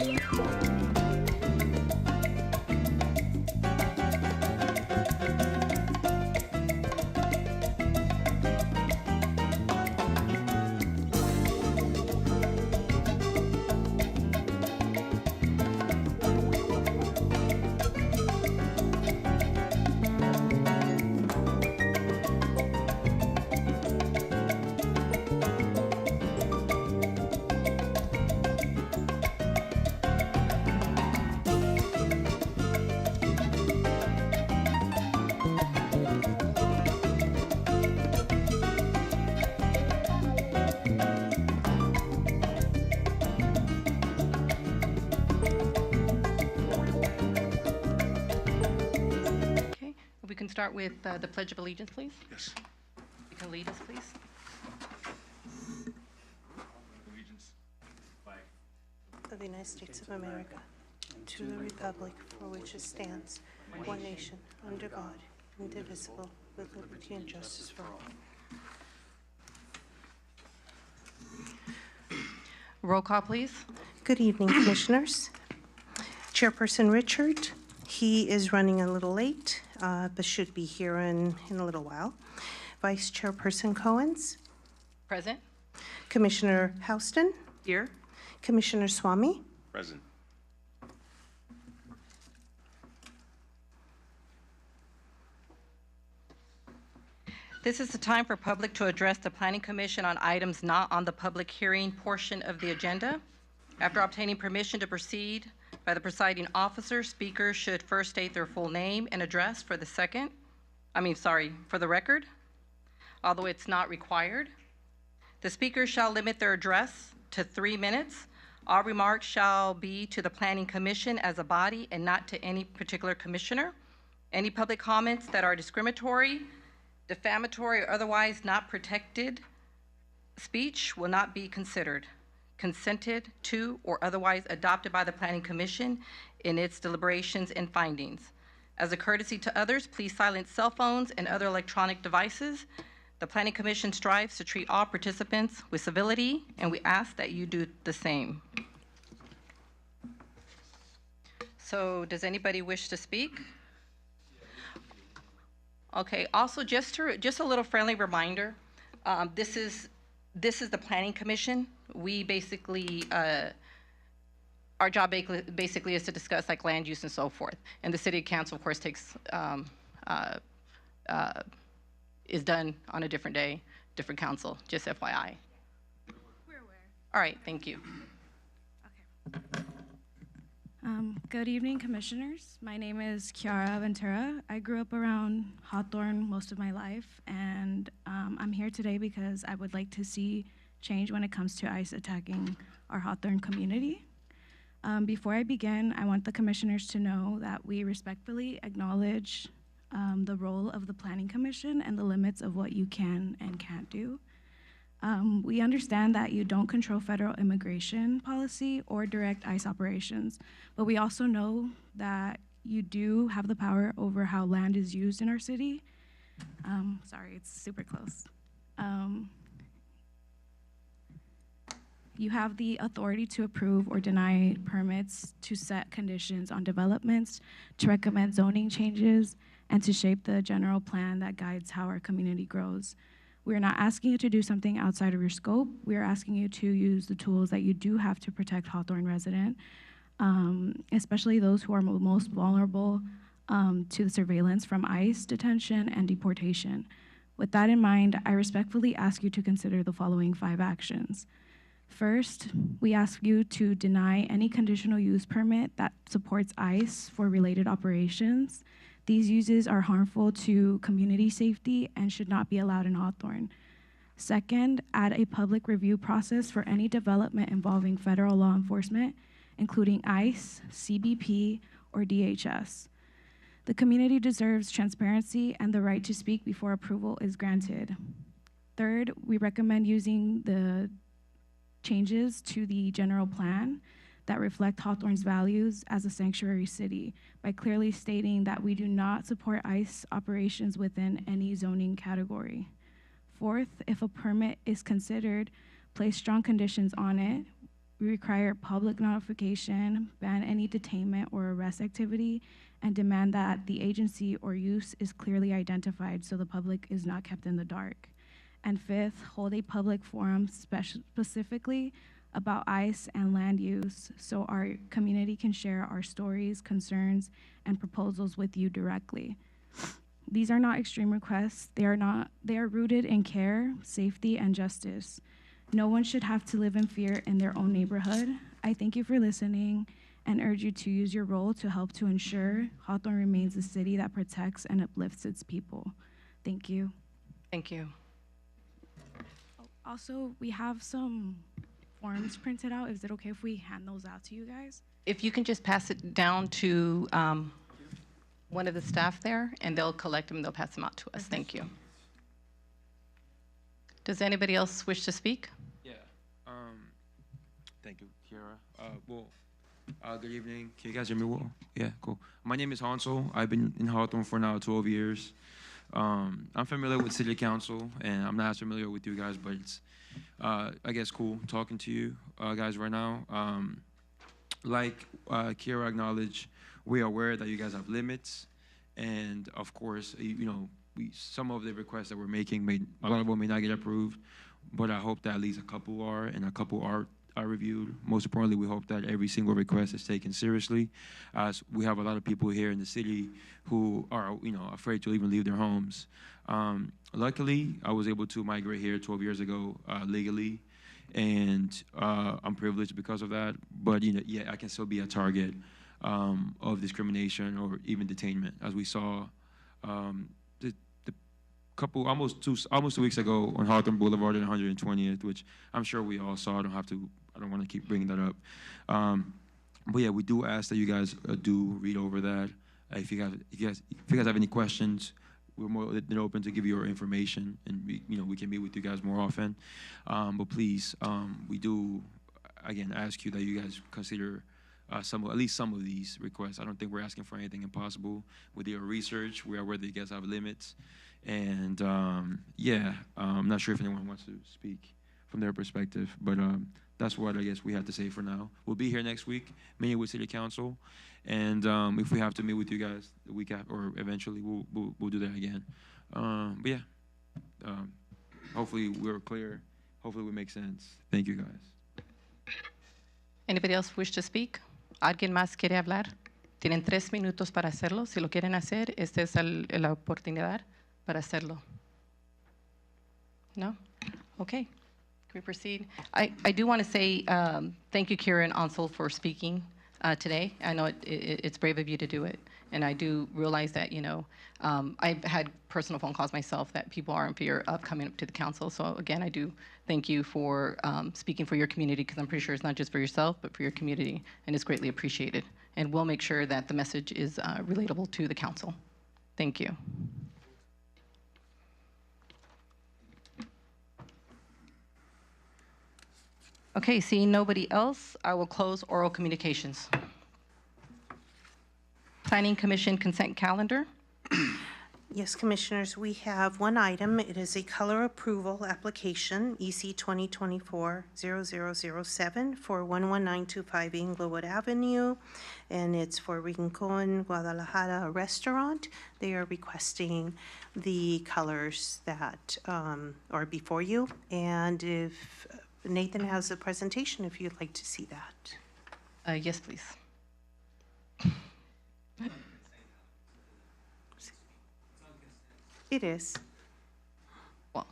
Okay, we can start with the Pledge of Allegiance, please. Yes. You can lead us, please. Allegiance, flag. Of the United States of America, to the republic for which it stands, one nation, under God, indivisible, with liberty and justice for all. Roll call, please. Good evening, Commissioners. Chairperson Richard, he is running a little late, but should be here in a little while. Vice Chairperson Cohens, Present. Commissioner Houston, Here. Commissioner Swamy, Present. This is the time for public to address the Planning Commission on items not on the public hearing portion of the agenda. After obtaining permission to proceed by the presiding officer, speakers should first state their full name and address for the for the record, although it's not required. The speakers shall limit their address to 3 minutes. All remarks shall be to the Planning Commission as a body and not to any particular commissioner. Any public comments that are discriminatory, defamatory, or otherwise not protected speech will not be considered, consented to, or otherwise adopted by the Planning Commission in its deliberations and findings. As a courtesy to others, please silence cell phones and other electronic devices. The Planning Commission strives to treat all participants with civility, and we ask that you do the same. So, does anybody wish to speak? Okay, also just a little friendly reminder, this is the Planning Commission. We basically, our job basically is to discuss like land use and so forth. And the City Council, of course, is done on a different day, different council, just FYI. We're aware. All right, thank you. Okay. Good evening, Commissioners. My name is Kiara Ventura. I grew up around Hawthorne most of my life, and I'm here today because I would like to see change when it comes to ICE attacking our Hawthorne community. Before I begin, I want the Commissioners to know that we respectfully acknowledge the role of the Planning Commission and the limits of what you can and can't do. We understand that you don't control federal immigration policy or direct ICE operations, but we also know that you do have the power over how land is used in our city. Sorry, it's super close. You have the authority to approve or deny permits, to set conditions on developments, to recommend zoning changes, and to shape the general plan that guides how our community grows. We're not asking you to do something outside of your scope. We're asking you to use the tools that you do have to protect Hawthorne residents, especially those who are most vulnerable to the surveillance from ICE detention and deportation. With that in mind, I respectfully ask you to consider the following 5 actions. First, we ask you to deny any conditional use permit that supports ICE for related operations. These uses are harmful to community safety and should not be allowed in Hawthorne. Second, add a public review process for any development involving federal law enforcement, including ICE, CBP, or DHS. The community deserves transparency and the right to speak before approval is granted. Third, we recommend using the changes to the general plan that reflect Hawthorne's values as a sanctuary city by clearly stating that we do not support ICE operations within any zoning category. Fourth, if a permit is considered, place strong conditions on it. We require public notification, ban any detainment or arrest activity, and demand that the agency or use is clearly identified so the public is not kept in the dark. And fifth, hold a public forum specifically about ICE and land use so our community can share our stories, concerns, and proposals with you directly. These are not extreme requests. They are rooted in care, safety, and justice. No one should have to live in fear in their own neighborhood. I thank you for listening and urge you to use your role to help to ensure Hawthorne remains a city that protects and uplifts its people. Thank you. Thank you. Also, we have some forms printed out. Is it okay if we hand those out to you guys? If you can just pass it down to one of the staff there, and they'll collect them, they'll pass them out to us. Thank you. Does anybody else wish to speak? Yeah. Thank you, Kiara. Good evening. Can you guys hear me well? Yeah, cool. My name is Hansel. I've been in Hawthorne for now 12 years. I'm familiar with City Council, and I'm not as familiar with you guys, but it's, I guess, cool talking to you guys right now. Like Kiara acknowledged, we are aware that you guys have limits, and of course, you know, some of the requests that we're making, a lot of them may not get approved, but I hope that at least a couple are, and a couple are reviewed. Most importantly, we hope that every single request is taken seriously, as we have a lot of people here in the city who are, you know, afraid to even leave their homes. Luckily, I was able to migrate here 12 years ago legally, and I'm privileged because of that. But you know, yeah, I can still be a target of discrimination or even detainment, as we saw almost 2 weeks ago on Hawthorne Boulevard and 120th, which I'm sure we all saw. I don't want to keep bringing that up. But yeah, we do ask that you guys do read over that. If you guys have any questions, we're more than open to give you your information, and we can meet with you guys more often. But please, we do again ask you that you guys consider at least some of these requests. I don't think we're asking for anything impossible. With your research, we are aware that you guys have limits. And yeah, I'm not sure if anyone wants to speak from their perspective, but that's what I guess we have to say for now. We'll be here next week, meeting with City Council, and if we have to meet with you guys the week after, or eventually, we'll do that again. But yeah, hopefully we're clear. Hopefully we make sense. Thank you guys. Anybody else wish to speak? ¿Alguien más quiere hablar? Tienen 3 minutos para hacerlo. Si lo quieren hacer, esta es la oportunidad para hacerlo. No? Okay. Can we proceed? I do want to say thank you, Kira and Ansel, for speaking today. I know it's brave of you to do it. And I do realize that, I've had personal phone calls myself that people are in fear of coming up to the council. So again, I do thank you for speaking for your community, because I'm pretty sure it's not just for yourself, but for your community, and it's greatly appreciated. And we'll make sure that the message is relatable to the council. Thank you. Okay, seeing nobody else, I will close oral communications. Planning Commission consent calendar. Yes, Commissioners, we have one item. It is a color approval application, EC 2024-0007 for 11925 Inglewood Avenue, and it's for Rincon Guadalajara Restaurant. They are requesting the colors that are before you, and if Nathan has a presentation, if you'd like to see that. Yes, please. It is. Well,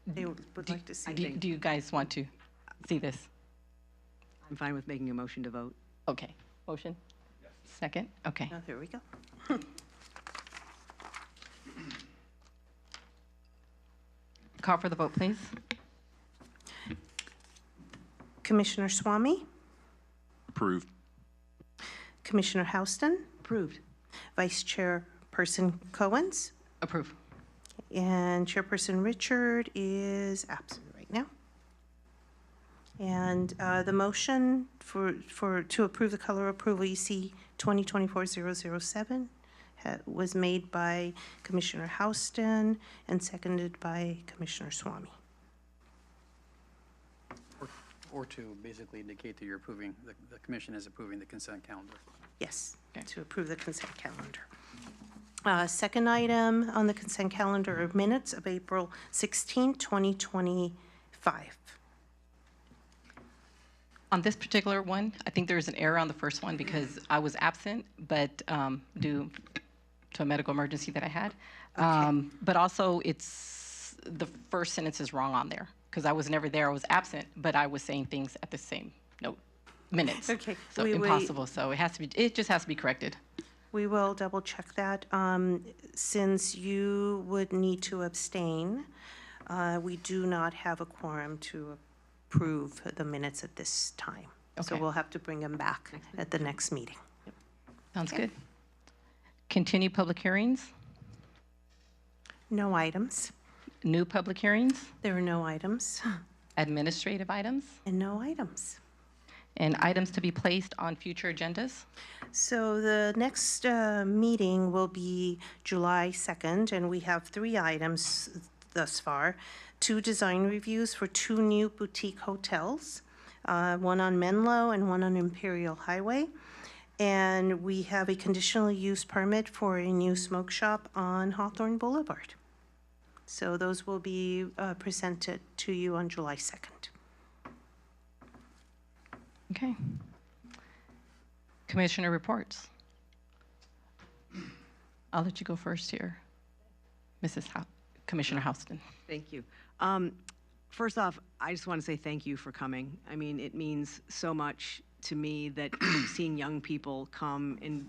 They would like to see. do you guys want to see this? I'm fine with making a motion to vote. Okay. Motion? Second? Okay. Oh, there we go. Call for the vote, please. Commissioner Swamy, Approved. Commissioner Houston, Approved. Vice Chairperson Cohens, Approve. and Chairperson Richard is absent right now. And the motion to approve the color approval EC 2024-007 was made by Commissioner Houston and seconded by Commissioner Swamy. or to basically indicate that you're approving, the commission is approving the consent calendar. Yes, Okay. to approve the consent calendar. Second item on the consent calendar are minutes of April 16, 2025. On this particular one, I think there is an error on the first one because I was absent, but due to a medical emergency that I had. But also, it's the first sentence is wrong on there because I was never there. I was absent, but I was saying things at the same minutes. Okay, So we- impossible. So it has to be. It just has to be corrected. We will double check that. Since you would need to abstain, we do not have a quorum to approve the minutes at this time. So Okay. we'll have to bring them back at the next meeting. Sounds good. Continue public hearings. No items. New public hearings. There are no items Administrative items. and no items. And items to be placed on future agendas. So the next meeting will be July 2nd, and we have 3 items thus far. 2 design reviews for 2 new boutique hotels, one on Menlo and one on Imperial Highway. And we have a conditional use permit for a new smoke shop on Hawthorne Boulevard. So those will be presented to you on July 2nd. Okay. Commissioner reports. I'll let you go first here. Commissioner Houston. Thank you. First off, I just want to say thank you for coming. I mean, it means so much to me that seeing young people come, and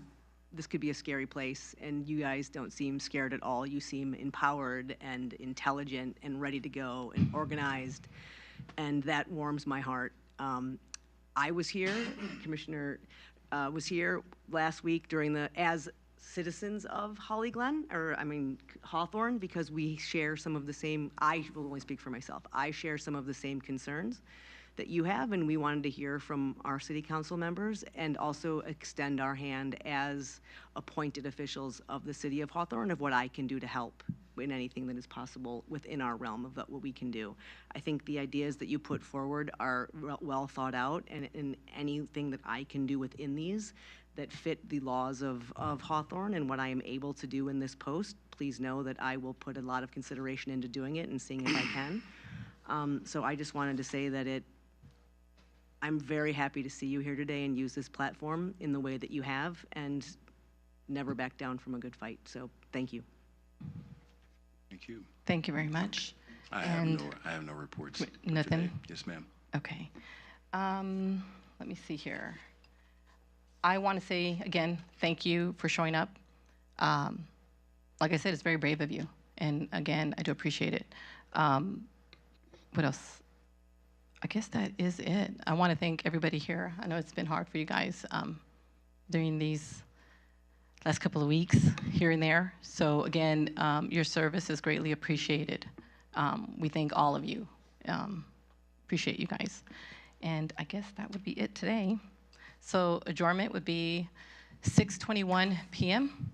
this could be a scary place, and you guys don't seem scared at all. You seem empowered and intelligent and ready to go and organized, and that warms my heart. I was here, Commissioner was here last week during as citizens of Holly Glen, Hawthorne, because we share some of the same, I will only speak for myself, I share some of the same concerns that you have, and we wanted to hear from our city council members and also extend our hand as appointed officials of the city of Hawthorne of what I can do to help in anything that is possible within our realm of what we can do. I think the ideas that you put forward are well thought out, and anything that I can do within these that fit the laws of Hawthorne and what I am able to do in this post, please know that I will put a lot of consideration into doing it and seeing if I can. So I just wanted to say that I'm very happy to see you here today and use this platform in the way that you have, and never back down from a good fight. So thank you. Thank you. Thank you very much. I And- have no reports. for Nothing? today. Yes, ma'am. Okay. Let me see here. I want to say, again, thank you for showing up. Like I said, it's very brave of you. And again, I do appreciate it. What else? I guess that is it. I want to thank everybody here. I know it's been hard for you guys during these last couple of weeks here and there. So again, your service is greatly appreciated. We thank all of you. Appreciate you guys. And I guess that would be it today. So adjournment would be 6:21 p.m.